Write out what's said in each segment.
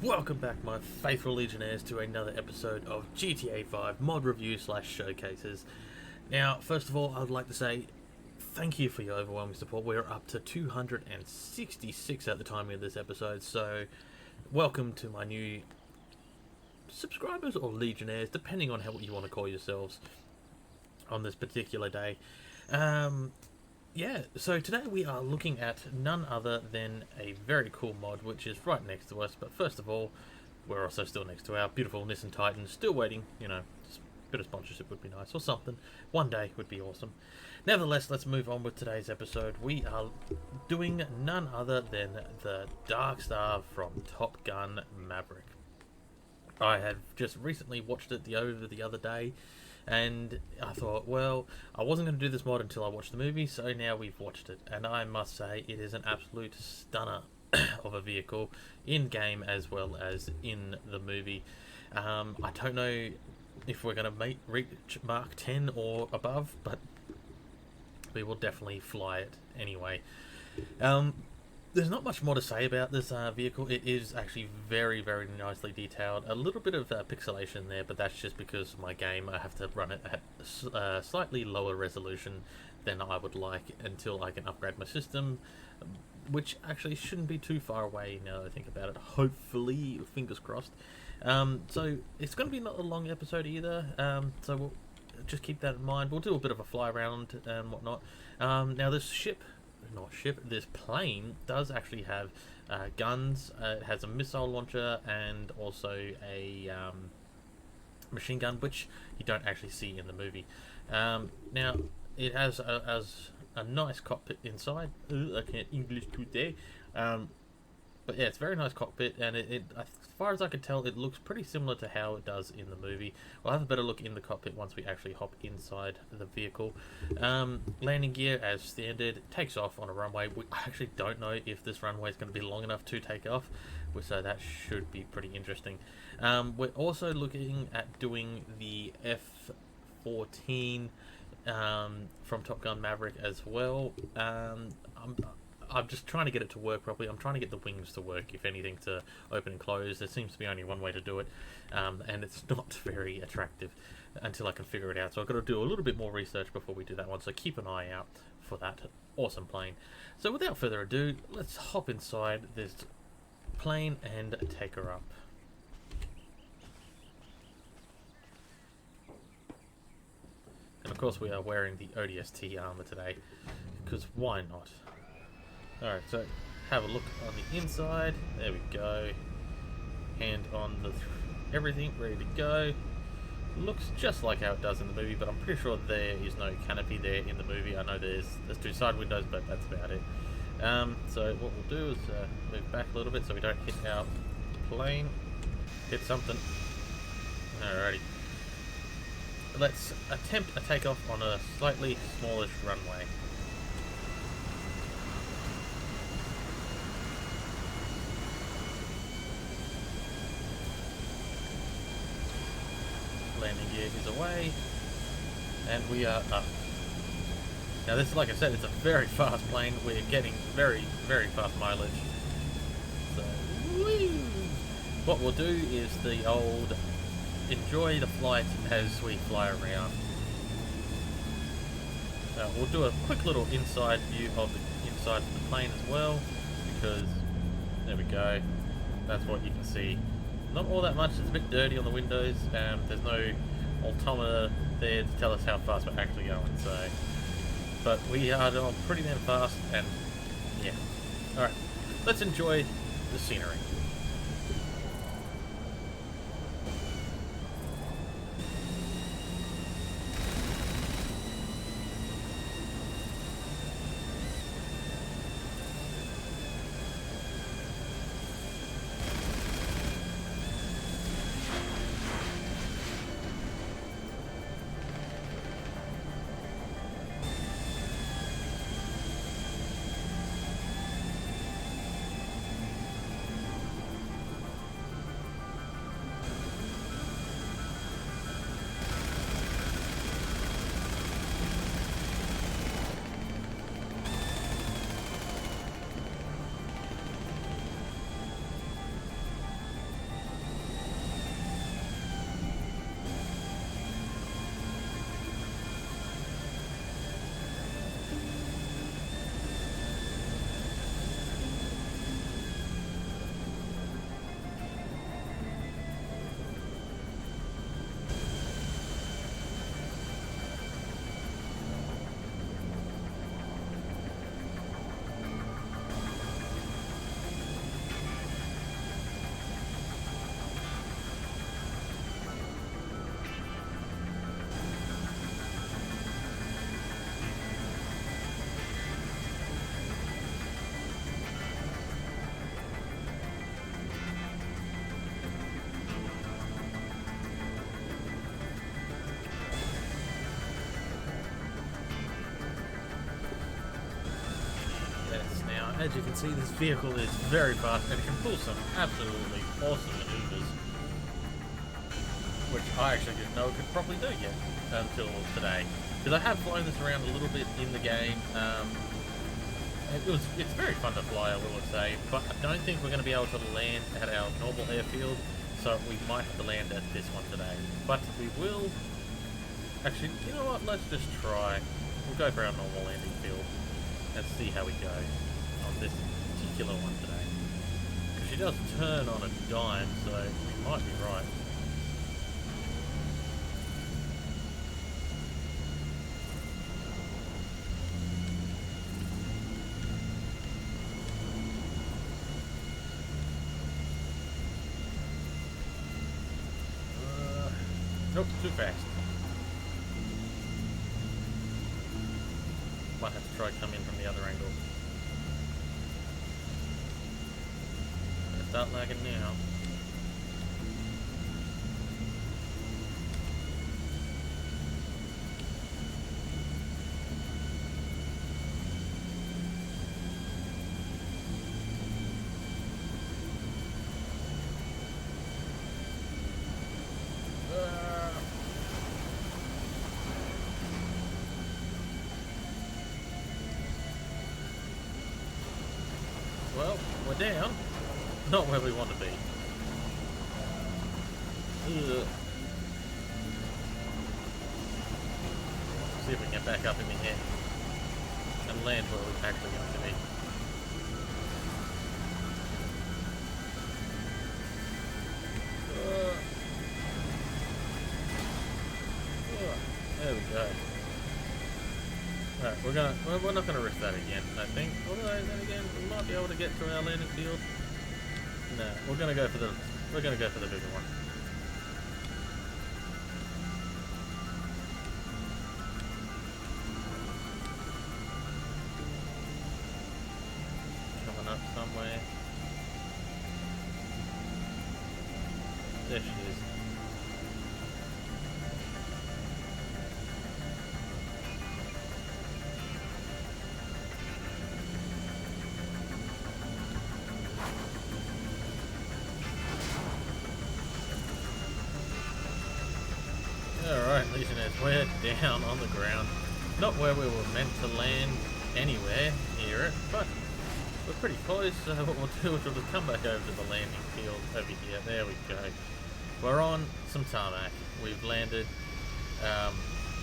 Welcome back, my faithful Legionnaires, to another episode of GTA 5 mod review slash showcases. Now, first of all, I would like to say thank you for your overwhelming support. We're up to 266 at the timing of this episode, so welcome to my new subscribers or Legionnaires, depending on what you want to call yourselves on this particular day. Yeah, so today we are looking at none other than a very cool mod which is right next to us. But first of all, we're also still next to our beautiful Nissan Titan, still waiting. You know, just a bit of sponsorship would be nice, or something. One day would be awesome. Nevertheless, let's move on with today's episode. We are doing none other than the Darkstar from Top Gun Maverick. I have just recently watched it over the other day, and I thought, well, I wasn't going to do this mod until I watched the movie, so now we've watched it, and I must say it is an absolute stunner of a vehicle, in-game as well as in the movie. I don't know if we're going to reach Mark 10 or above, but we will definitely fly it anyway. There's not much more to say about this vehicle. It is actually very, very nicely detailed. A little bit of pixelation there, but that's just because of my game. I have to run it at slightly lower resolution than I would like until I can upgrade my system, which actually shouldn't be too far away now that I think about it. Hopefully, fingers crossed. So it's going to be not a long episode either, so we'll just keep that in mind. We'll do a bit of a fly around and whatnot. Now this this plane does actually have guns. It has a missile launcher and also a machine gun, which you don't actually see in the movie. Now it has a nice cockpit inside. I can't English today. But yeah, it's a very nice cockpit, and it as far as I can tell, it looks pretty similar to how it does in the movie. We'll have a better look in the cockpit once we actually hop inside the vehicle. Landing gear, as standard, takes off on a runway. I actually don't know if this runway is going to be long enough to take off, so that should be pretty interesting. We're also looking at doing the F-14 from Top Gun Maverick as well. I'm just trying to get it to work properly. I'm trying to get the wings to work, if anything, to open and close. There seems to be only one way to do it, and it's not very attractive until I can figure it out. So I've got to do a little bit more research before we do that one, so keep an eye out for that awesome plane. So without further ado, let's hop inside this plane and take her up. And of course we are wearing the ODST armor today, because why not? Alright, so have a look on the inside. There we go. Hand on the everything, ready to go. Looks just like how it does in the movie, but I'm pretty sure there is no canopy there in the movie. I know there's two side windows, but that's about it. So what we'll do is move back a little bit so we don't hit our plane. Hit something. Alrighty. Let's attempt a takeoff on a slightly smallish runway. Landing gear is away, and we are up. Now this, like I said, it's a very fast plane. We're getting very, very fast mileage. So, woo! What we'll do is the old enjoy the flight as we fly around. We'll do a quick little inside view of the inside of the plane as well, because there we go. That's what you can see. Not all that much. It's a bit dirty on the windows. There's no altimeter there to tell us how fast we're actually going. So, but we are going pretty damn fast, and yeah. All right, let's enjoy the scenery. as you can see, this vehicle is very fast and it can pull some absolutely awesome maneuvers, which I actually didn't know it could probably do yet until today. Because I have flown this around a little bit in the game. It's very fun to fly, I will say, but I don't think we're going to be able to land at our normal airfield, so we might have to land at this one today. But we will... Actually, you know what, let's just try. We'll go for our normal landing field and see how we go on this particular one today. Because she does turn on a dime, so we might be right. Nope, too fast. Might have to try come in from the other angle. Gonna start lagging now. Well, we're down. Not where we want to be. Ugh. See if we can get back up in the air and land where we're actually going to be. There we go. Alright, we're not gonna risk that again, I think. Although then again, we might be able to get to our landing field. No, we're gonna go for the bigger one. Coming up somewhere. There she is. Alright, Legionnaires, we're down on the ground. Not where we were meant to land anywhere near it, but we're pretty close, so what we'll do is we'll just come back over to the landing field over here. There we go. We're on some tarmac. We've landed.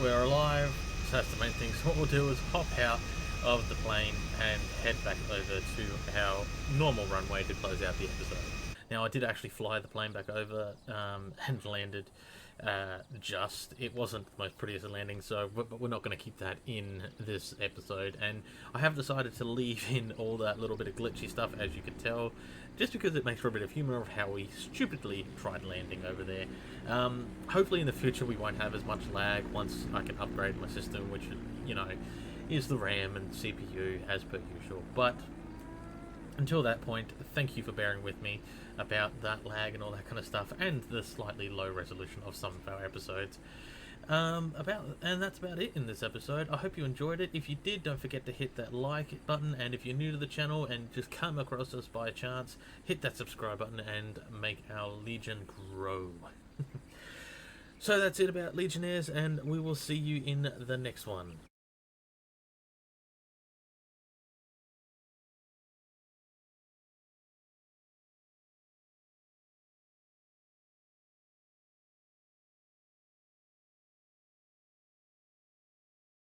We're alive, so that's the main thing. So what we'll do is hop out of the plane and head back over to our normal runway to close out the episode. Now, I did actually fly the plane back over and landed it wasn't the most prettiest landing, so but we're not going to keep that in this episode, and I have decided to leave in all that little bit of glitchy stuff, as you can tell, just because it makes for a bit of humour of how we stupidly tried landing over there. Hopefully in the future we won't have as much lag once I can upgrade my system, which, you know, is the RAM and CPU as per usual. But until that point, thank you for bearing with me about that lag and all that kind of stuff, and the slightly low resolution of some of our episodes. And that's about it in this episode. I hope you enjoyed it. If you did, don't forget to hit that like button, and if you're new to the channel and just come across us by chance, hit that subscribe button and make our Legion grow. So that's it about Legionnaires, and we will see you in the next one.